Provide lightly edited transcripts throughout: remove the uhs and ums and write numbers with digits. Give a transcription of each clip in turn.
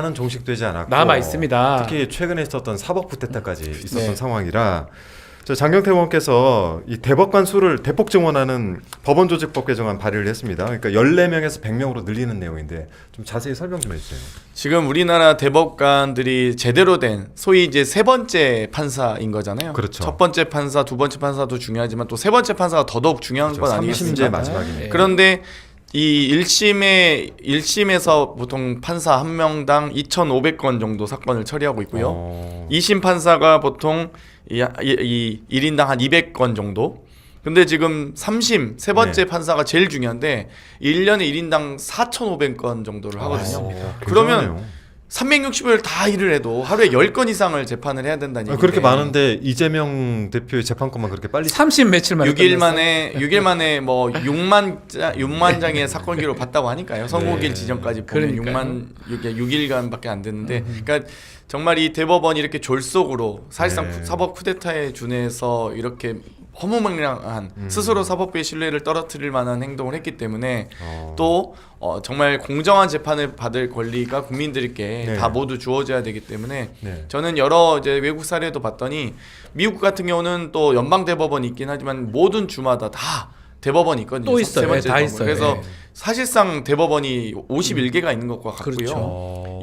는 종식되지 않았고 남아 있습니다. 특히 최근에 있었던 사법 쿠데타까지 있었던 네. 상황이라 장경태 의원께서 이 대법관 수를 대폭 증원하는 법원조직법 개정안 발의를 했습니다. 그러니까 14명에서 100명으로 늘리는 내용인데 좀 자세히 설명 좀 해주세요. 지금 우리나라 대법관들이 제대로 된 소위 이제 세 번째 판사인 거잖아요. 그렇죠. 첫 번째 판사, 두 번째 판사도 중요하지만 또 세 번째 판사가 더더욱 중요한 건 아니겠습니까? 3심제 마지막이니까. 그런데 이 1심에서 보통 판사 한 명당 2,500건 정도 사건을 처리하고 있고요. 2심 판사가 보통 이 1인당 한 200건 정도. 근데 지금 3심 세 번째 판사가 제일 중요한데 1년에 1인당 4,500건 정도를 하거든요. 그러면 360일 다 일을 해도 하루에 10건 이상을 재판을 해야 된다는 얘기인데 그렇게 많은데 이재명 대표의 재판권만 그렇게 빨리 30 며칠 만에 6일 만에 뭐 6만 장의 사건 기록 봤다고 하니까요. 선고일 지정까지 보면 6일간밖에 안 됐는데 그러니까 정말 이 대법원이 이렇게 졸속으로 사실상 사법 쿠데타에 준해서 이렇게 허무맹랑한 스스로 사법부의 신뢰를 떨어뜨릴 만한 행동을 했기 때문에 또 정말 공정한 재판을 받을 권리가 국민들께 다 모두 주어져야 되기 때문에 저는 여러 이제 외국 사례도 봤더니 미국 같은 경우는 또 연방 대법원이 있긴 하지만 모든 주마다 다 대법원이 있거든요. 또 있어요. 세 번째 다 대법원. 있어요. 그래서 사실상 대법원이 51개가 있는 것과 같고요. 그렇죠.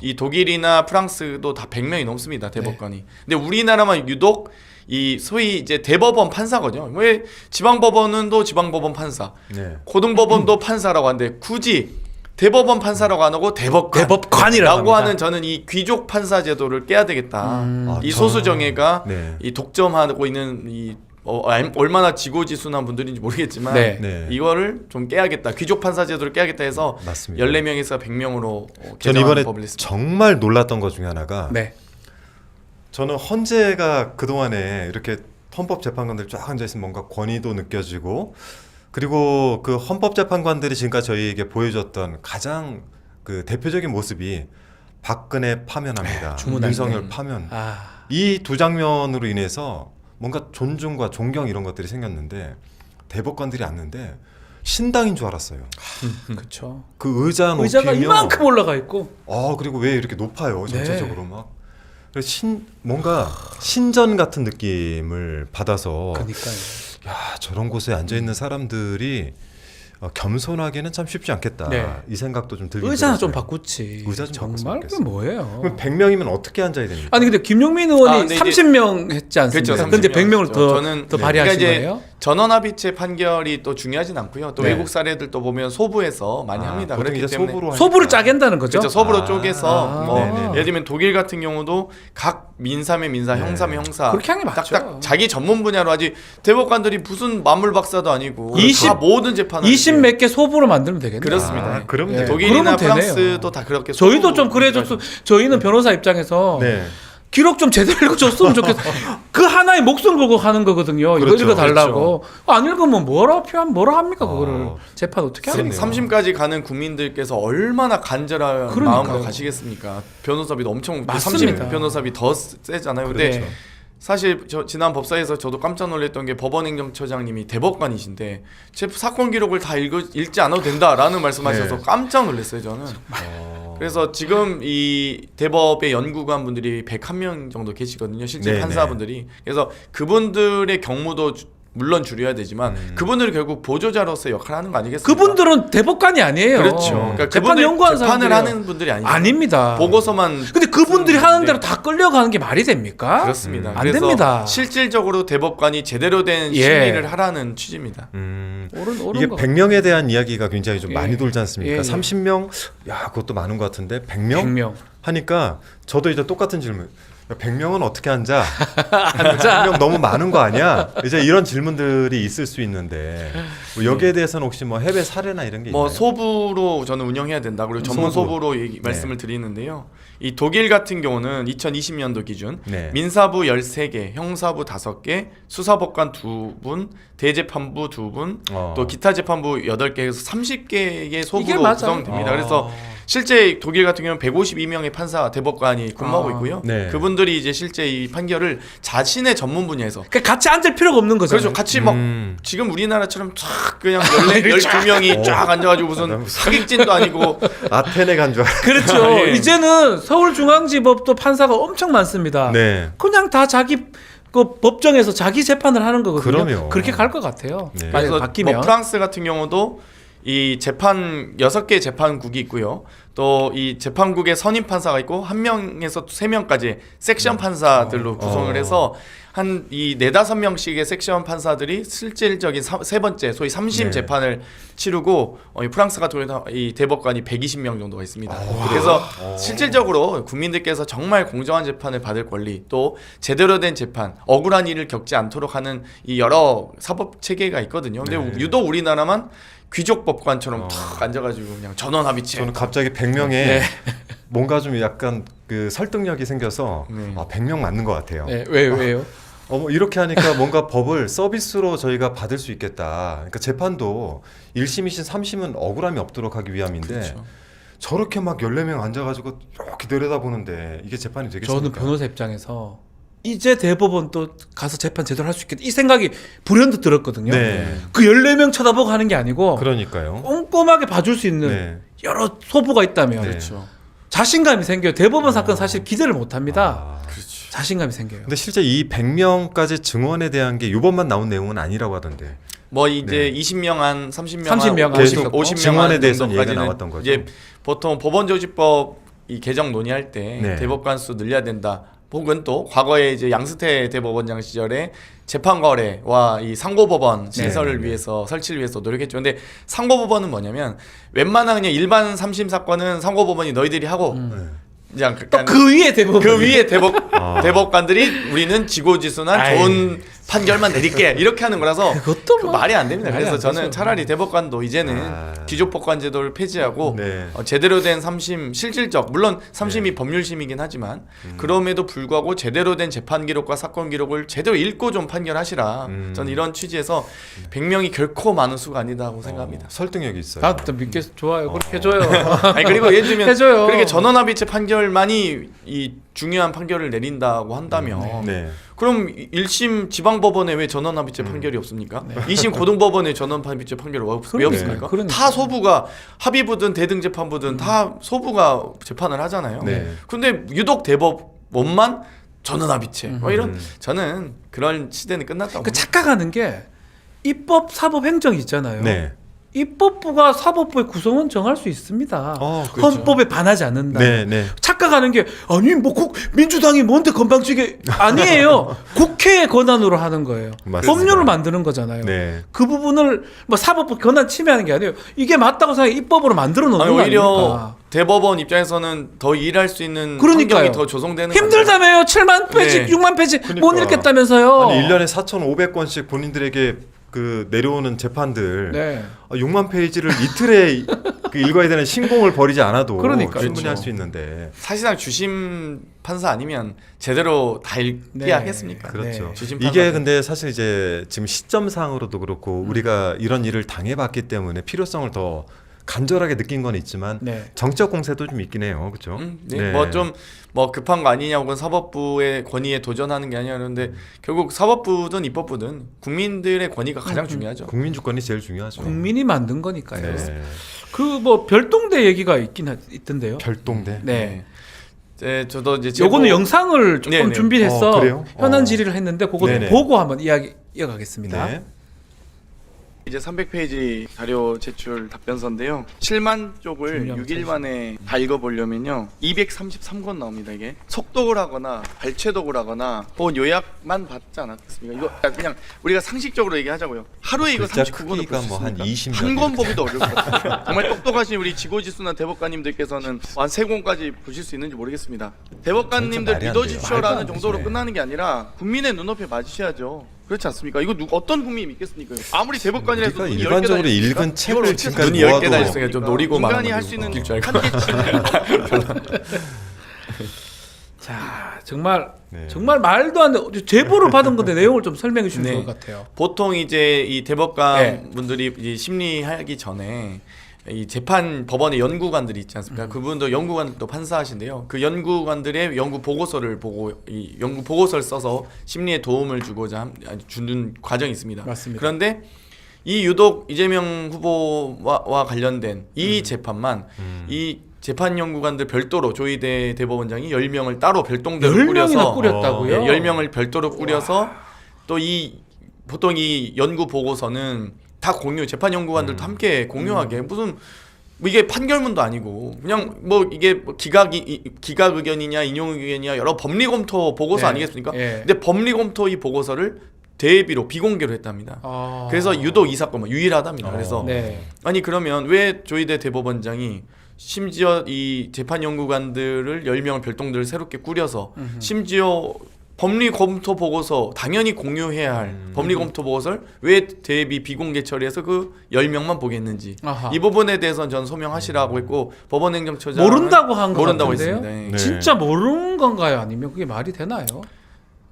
이 독일이나 프랑스도 다 100명이 넘습니다. 대법관이. 근데 우리나라만 유독 이 소위 이제 대법원 판사거든요. 왜 지방법원은 또 지방법원 판사, 고등법원도 판사라고 하는데 굳이 대법원 판사라고 안 하고 대법관이라고 하는 저는 이 귀족 판사 제도를 깨야 되겠다. 이 소수 정예가 이 독점하고 있는 이 얼마나 지고지순한 분들인지 모르겠지만 이거를 좀 깨야겠다. 귀족 판사 제도를 깨야겠다 해서 맞습니다. 14명에서 100명으로 저는 이번에 법을 냈습니다. 정말 놀랐던 것 중에 하나가 저는 헌재가 그동안에 이렇게 헌법재판관들 쫙 앉아있으면 뭔가 권위도 느껴지고 그리고 그 헌법재판관들이 지금까지 저희에게 보여줬던 가장 그 대표적인 모습이 박근혜 파면합니다. 윤석열 파면. 이 두 장면으로 인해서 뭔가 존중과 존경 이런 것들이 생겼는데 대법관들이 앉는데 신당인 줄 알았어요. 그렇죠. 그 의자가 이만큼 올라가 있고. 그리고 왜 이렇게 높아요 전체적으로 막. 뭔가 신전 같은 느낌을 받아서 그러니까요. 야 저런 곳에 앉아 있는 사람들이 겸손하기는 참 쉽지 않겠다. 이 생각도 좀 들긴 의자 들었어요. 좀 바꾸지. 의자 좀 정말 바꿨으면 그 뭐예요? 그럼 100명이면 어떻게 앉아야 됩니까? 아니 근데 김용민 의원이 30명 했지 않습니까? 그렇죠, 근데 30명 100명을 더 발의하신 그러니까 거예요? 전원합의체 판결이 또 중요하진 않고요. 또 외국 사례들 또 보면 소부에서 많이 합니다. 보통 그렇기 이제 때문에 소부를 짜겠다는 거죠? 그렇죠. 소부로 쪼개서 네네. 예를 들면 독일 같은 경우도 각 민사면 민사, 형사면 형사 그렇게 하는 게 맞죠. 딱딱 자기 전문 분야로 하지 대법관들이 무슨 만물 박사도 아니고 다 모든 재판을 20 몇 개 소부로 만들면 되겠네요. 그렇습니다. 그럼 독일이나 그러면 되네요. 프랑스도 다 그렇게 저희도 좀 그래줬어. 저희는 변호사 입장에서 기록 좀 제대로 읽어줬으면 좋겠어. 그 하나의 목숨 걸고 하는 거거든요. 그렇죠. 이거 읽어달라고. 안 읽으면 뭐라 합니까 그거를. 재판 어떻게 하겠네요. 3심까지 가는 국민들께서 얼마나 간절한 마음으로 가시겠습니까? 변호사비도 엄청 맞습니다. 3심 변호사비 더 세잖아요. 근데 사실 지난 법사에서 저도 깜짝 놀랐던 게 법원행정처장님이 대법관이신데 제 사건 기록을 다 읽지 않아도 된다라는 말씀하셔서 깜짝 놀랐어요 저는. 그래서 지금 이 대법의 연구관 분들이 101명 정도 계시거든요. 실제 판사분들이. 그래서 그분들의 경무도 물론 줄여야 되지만 그분들이 결국 보조자로서의 역할을 하는 거 아니겠습니까? 그분들은 대법관이 아니에요. 그렇죠. 그러니까 재판 연구하는 재판을 하는 분들이 아니죠. 아닙니다. 보고서만. 근데 그분들이 하는 대로 다 끌려가는 게 말이 됩니까? 그렇습니다. 안 그래서 됩니다. 실질적으로 대법관이 제대로 된 심리를 하라는 취지입니다. 옳은 거 100명에 대한 이야기가 굉장히 좀 많이 돌지 않습니까? 30명? 야 그것도 많은 것 같은데 100명? 100명 하니까 저도 이제 똑같은 질문. 100명은 어떻게 앉아? 100명 너무 많은 거 아니야? 이제 이런 질문들이 있을 수 있는데 여기에 대해서는 혹시 뭐 해외 사례나 이런 게 있나요? 소부로 저는 운영해야 된다. 그리고 전문 소부로 말씀을 드리는데요. 이 독일 같은 경우는 2020년도 기준 민사부 13개, 형사부 5개, 수사법관 2분, 대재판부 2분, 또 기타 재판부 8개에서 30개의 소부로 구성됩니다. 그래서 실제 독일 같은 경우는 152명의 판사 대법관이 근무하고 있고요. 네. 그분들이 이제 실제 이 판결을 자신의 전문 분야에서 그러니까 같이 앉을 필요가 없는 거잖아요. 그렇죠. 같이 막 지금 우리나라처럼 쫙 그냥 12명이 쫙 앉아가지고 무슨 사기꾼도 아니고 아테네 간 줄 알았어요. 그렇죠. 예. 이제는 서울중앙지법도 판사가 엄청 많습니다. 네. 그냥 다 자기 그 법정에서 자기 재판을 하는 거거든요. 그럼요. 그렇게 갈 것 같아요. 네. 만약 그래서 바뀌면. 뭐 프랑스 같은 경우도 이 재판 6개 재판국이 있고요. 또 이 재판국에 선임 판사가 있고 1명에서 3명까지 섹션 판사들로 구성을 해서 한 이 4-5명씩의 섹션 판사들이 실질적인 세 번째 소위 3심 네. 재판을 치르고 이 프랑스 같은 경우는 이 대법관이 120명 정도가 있습니다. 그래서 실질적으로 국민들께서 정말 공정한 재판을 받을 권리 또 제대로 된 재판 억울한 일을 겪지 않도록 하는 이 여러 사법 체계가 있거든요. 근데 네. 유독 우리나라만 귀족 법관처럼 탁 앉아가지고 그냥 전원합의체. 저는 갑자기 100명에 뭔가 좀 약간 그 설득력이 생겨서 네. 100명 맞는 것 같아요. 네, 왜요? 뭐 이렇게 하니까 뭔가 법을 서비스로 저희가 받을 수 있겠다. 그러니까 재판도 1심이신 3심은 억울함이 없도록 하기 위함인데 그렇죠. 저렇게 막 14명 앉아가지고 이렇게 내려다보는데 이게 재판이 되겠습니까? 저는 변호사 입장에서 이제 대법원 또 가서 재판 제대로 할 수 있겠다 이 생각이 불현듯 들었거든요. 네. 그 14명 쳐다보고 하는 게 아니고 그러니까요. 꼼꼼하게 봐줄 수 있는 네. 여러 소부가 있다면 네. 그렇죠. 자신감이 생겨요. 대법원 사건 사실 기대를 못합니다. 그렇죠. 자신감이 생겨요. 근데 실제 이 100명까지 증언에 대한 게 이번만 나온 내용은 아니라고 하던데. 뭐 이제 네. 20명 한 30명 30명 한 계속 50명 증언에 대해서는 얘기가 나왔던 거죠. 이제 보통 법원조직법 이 개정 논의할 때 네. 대법관 수 늘려야 된다. 혹은 또 과거에 이제 양승태 대법원장 시절에 재판거래와 이 상고법원 신설을 네. 위해서 설치를 위해서 노력했죠. 근데 상고법원은 뭐냐면 웬만한 그냥 일반 3심 사건은 상고법원이 너희들이 하고 그냥 또 그 위에 대법원 그 위에 대법관들이 우리는 지고지순한 좋은 판결만 내릴게 이렇게 하는 거라서 그것도 뭐 말이 안 됩니다. 말이 그래서 안 저는 되죠. 차라리 대법관도 이제는 귀족법관 제도를 폐지하고 네. 제대로 된 3심 실질적 물론 3심이 법률심이긴 하지만 그럼에도 불구하고 제대로 된 재판 기록과 사건 기록을 제대로 읽고 좀 판결하시라. 저는 이런 취지에서 100명이 결코 많은 수가 아니다고 생각합니다. 설득력이 있어요. 나도 믿겠어. 좋아요. 그렇게 해줘요. 아니 그리고 예를 들면 해줘요. 그렇게 전원합의체 판결만이 이 중요한 판결을 내린다고 한다면 네. 그럼 1심 지방법원에 왜 전원합의체 판결이 없습니까? 2심 고등법원에 전원합의체 판결이 왜 없습니까? 그러니까. 다 소부가 합의부든 대등재판부든 다 소부가 재판을 하잖아요. 네. 근데 유독 대법원만 전원합의체 뭐 이런 저는 그런 시대는 끝났다고 그 착각하는 게 입법, 사법, 행정 있잖아요. 네. 입법부가 사법부의 구성원 정할 수 있습니다. 그렇죠. 헌법에 반하지 않는다. 네, 네. 착각하는 게 아니 뭐 민주당이 뭔데 건방지게 아니에요. 국회의 권한으로 하는 거예요. 맞습니다. 법률을 만드는 거잖아요. 네. 그 부분을 뭐 사법부 권한 침해하는 게 아니에요. 이게 맞다고 생각해 입법으로 만들어 놓는 아니, 거 오히려 아닙니까? 대법원 입장에서는 더 일할 수 있는 그러니까요. 환경이 더 조성되는 힘들다며요. 7만 페이지, 네. 6만 페이지 못 그러니까. 읽겠다면서요. 아니 1년에 4,500건씩 본인들에게 그 내려오는 재판들 네. 6만 페이지를 이틀에 그 읽어야 되는 신공을 벌이지 않아도 그러니까요. 충분히 그렇죠. 할 수 있는데 사실상 주심 판사 아니면 제대로 다 읽게 네. 하겠습니까? 그렇죠. 네. 주심 이게 판사들. 근데 사실 이제 지금 시점상으로도 그렇고 우리가 이런 일을 당해봤기 때문에 필요성을 더 간절하게 느낀 건 있지만 네. 정적 공세도 좀 있긴 해요, 그렇죠? 네. 뭐 좀 뭐 급한 거 아니냐 혹은 사법부의 권위에 도전하는 게 아니라 그런데 결국 사법부든 입법부든 국민들의 권위가 가장 중요하죠. 국민 주권이 제일 중요하죠. 국민이 만든 거니까요. 네. 그 뭐 별동대 얘기가 있던데요. 별동대. 네. 저도 이제 요거는 영상을 조금 네네. 준비해서 그래요? 현안 질의를 했는데 그거 네네. 보고 한번 이야기 이어가겠습니다. 네. 이제 300페이지 자료 제출 답변서인데요. 7만 쪽을 중요한 6일 만에 다 읽어보려면요. 233권 나옵니다, 이게. 속독을 하거나 발췌독을 하거나 혹은 요약만 받지 않았겠습니까? 이거 그냥 우리가 상식적으로 얘기하자고요. 하루에 이거 글자 39권을 크기가 볼수 뭐한 있습니까? 20몇 한 권 보기도 어려울 것 같아요. 정말 똑똑하신 우리 지고지순한 대법관님들께서는 한 3권까지 보실 수 있는지 모르겠습니다. 대법관님들 말이 안 돼요. 믿어주십시오라는 말도 안 정도로 되죠. 끝나는 게 아니라 국민의 눈높이에 맞으셔야죠. 그렇지 않습니까? 이거 어떤 국민이 믿겠습니까? 아무리 대법관이라도 우리가 눈이 일반적으로 10개 다 있습니까? 읽은 책을 이걸 지금까지 눈이 10개 다 모아도 있으니까 좀 노리고 말하는 인간이 할 거지. 수 있는 웃길 줄 알고. 한계치. 자, 정말 네. 정말 말도 안 돼. 제보를 받은 건데 내용을 좀 설명해 주시면 네. 좋을 것 같아요. 보통 이제 이 대법관 네. 분들이 이제 심리하기 전에 이 재판 법원의 연구관들이 있지 않습니까? 그분도 연구관도 판사하신데요. 그 연구관들의 연구 보고서를 보고 이 연구 보고서를 써서 심리에 도움을 주는 과정이 있습니다. 맞습니다. 그런데 이 유독 이재명 후보와 관련된 이 재판만 이 재판 연구관들 별도로 조희대 대법원장이 10명을 따로 별동대로 10명이나 꾸려서 꾸렸다고요? 10명을 별도로 꾸려서 또 이 보통 이 연구 보고서는 다 공유 재판 연구관들도 함께 공유하게 무슨 뭐 이게 판결문도 아니고 그냥 뭐 이게 뭐 기각 의견이냐 인용 의견이냐 여러 법리 검토 보고서 네. 아니겠습니까? 예. 근데 법리 검토 이 보고서를 대비로 비공개로 했답니다. 그래서 유독 이 사건만 유일하답니다. 그래서 네. 아니 그러면 왜 조희대 대법원장이 심지어 이 재판 연구관들을 10명을 별동들을 새롭게 꾸려서 심지어 법리 검토 보고서 당연히 공유해야 할 법리 검토 보고서를 왜 대비 비공개 처리해서 그 10명만 보게 했는지 아하. 이 부분에 대해서는 저는 소명하시라고 했고 법원행정처장 모른다고 한 것 모른다고 같은데요? 했습니다. 예. 네. 진짜 모르는 건가요? 아니면 그게 말이 되나요?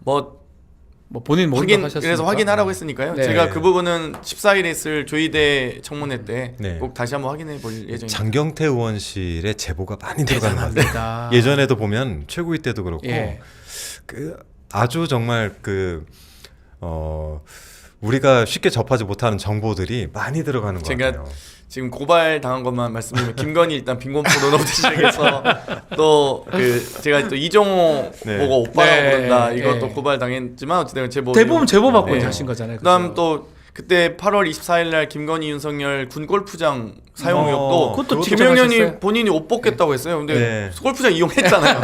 뭐 본인 모른다고 하셨으니까. 그래서 확인하라고 했으니까요. 네. 제가 그 부분은 14일에 있을 조희대 청문회 때 꼭 네. 다시 한번 확인해 볼 예정입니다. 장경태 의원실의 제보가 많이 들어가는 것 같아요. 대단합니다. 예전에도 보면 최고위 때도 그렇고 예. 그 아주 정말 우리가 쉽게 접하지 못하는 정보들이 많이 들어가는 것 제가 같아요. 지금 고발 당한 것만 말씀드리면 김건희 일단 빈곤포로부터 시작해서 또 그 제가 또 이종호 네. 보고 오빠라고 네. 부른다 이것도 네. 고발 당했지만 어쨌든 제보 대부분 제보 받고 네. 이제 하신 거잖아요. 그다음 그죠? 또 그때 8월 24일 날 김건희 윤석열 군 골프장 사용 의혹도 그것도 김영현이 직접 본인이 옷 벗겠다고 했어요. 근데 네. 골프장 이용했잖아요.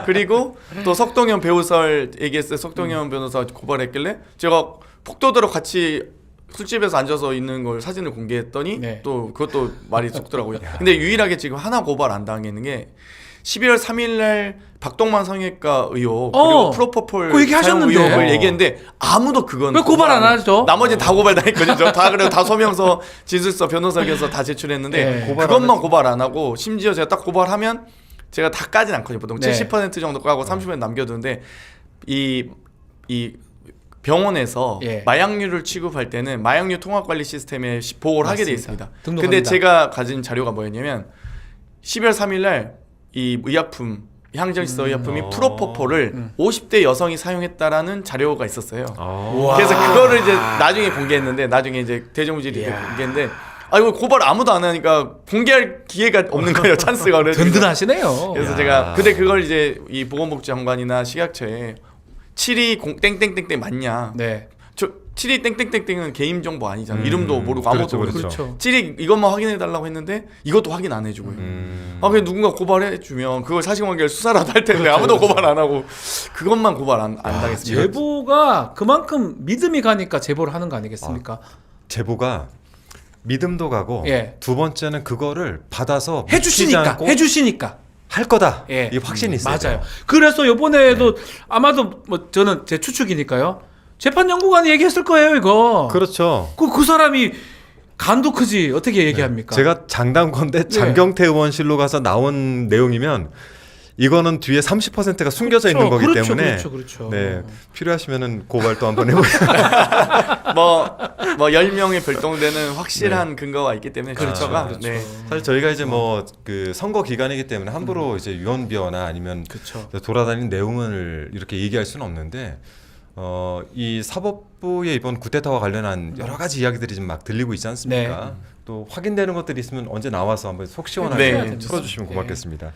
그리고 또 석동현 배우설 얘기했어요. 석동현 변호사 고발했길래 제가 폭도들하고 같이 술집에서 앉아서 있는 걸 사진을 공개했더니 네. 또 그것도 말이 쏙더라고요. 근데 유일하게 지금 하나 고발 안 당했는 게 12월 3일 날 박동만 성형외과 의혹 그리고 프로포폴 그 얘기 사용 하셨는데. 의혹을 얘기했는데 아무도 그건 왜 고발 안 하죠? 나머지 다 고발 당했거든요. 다 그래도 다 소명서, 진술서, 변호사에서 다 제출했는데 네. 고발 안 그것만 고발 안 하고 심지어 제가 딱 고발하면 제가 다 까진 않거든요. 보통 네. 70% 정도 까고 30% 남겨두는데 이 병원에서 예. 마약류를 취급할 때는 마약류 통합관리 시스템에 보고를 하게 돼 있습니다. 근데 등록합니다. 제가 가진 자료가 뭐였냐면 12월 3일 날 이 의약품 향정질서 의약품이 프로포폴을 50대 여성이 사용했다라는 자료가 있었어요. 아. 그래서 그거를 이제 나중에 공개했는데 나중에 이제 대정부질이 공개했는데 아 이거 고발 아무도 안 하니까 공개할 기회가 없는 거예요. 찬스가. 그래서 든든하시네요. 그래서 야. 제가 근데 그걸 이제 이 보건복지장관이나 식약처에 7이 땡땡땡땡 맞냐? 네. 저 7이 땡땡땡땡은 개인 정보 아니잖아. 이름도 모르고 아무것도 모르고. 그렇죠. 7이 이것만 확인해 달라고 했는데 이것도 확인 안 해주고요. 아 그냥 누군가 고발해 주면 그걸 사실관계를 수사라도 할 텐데 아무도 고발 안 하고 그것만 고발 안 당했습니다. 제보가 그만큼 믿음이 가니까 제보를 하는 거 아니겠습니까? 제보가 믿음도 가고 예. 두 번째는 그거를 받아서 믿기지 않고 해주시니까. 할 거다. 예. 이 확신이 있어요. 맞아요. 그래서 이번에도 아마도 뭐 저는 제 추측이니까요. 재판 연구관이 얘기했을 거예요, 이거. 그렇죠. 그 사람이 간도 크지 어떻게 얘기합니까? 제가 장담컨대 장경태 의원실로 가서 나온 내용이면 이거는 뒤에 30%가 숨겨져 있는 거기 때문에 그렇죠. 네, 필요하시면은 고발도 한번 해보세요. 뭐 10명의 별동대는 확실한 근거가 있기 때문에 절차가 그렇죠. 네. 사실 저희가 이제 뭐 그 선거 기간이기 때문에 함부로 이제 유언비어나 아니면 그렇죠. 돌아다니는 내용을 이렇게 얘기할 수는 없는데 이 사법부의 이번 쿠데타와 관련한 여러 가지 이야기들이 지금 막 들리고 있지 않습니까? 또 확인되는 것들이 있으면 언제 나와서 한번 속 시원하게 네. 풀어주시면 고맙겠습니다.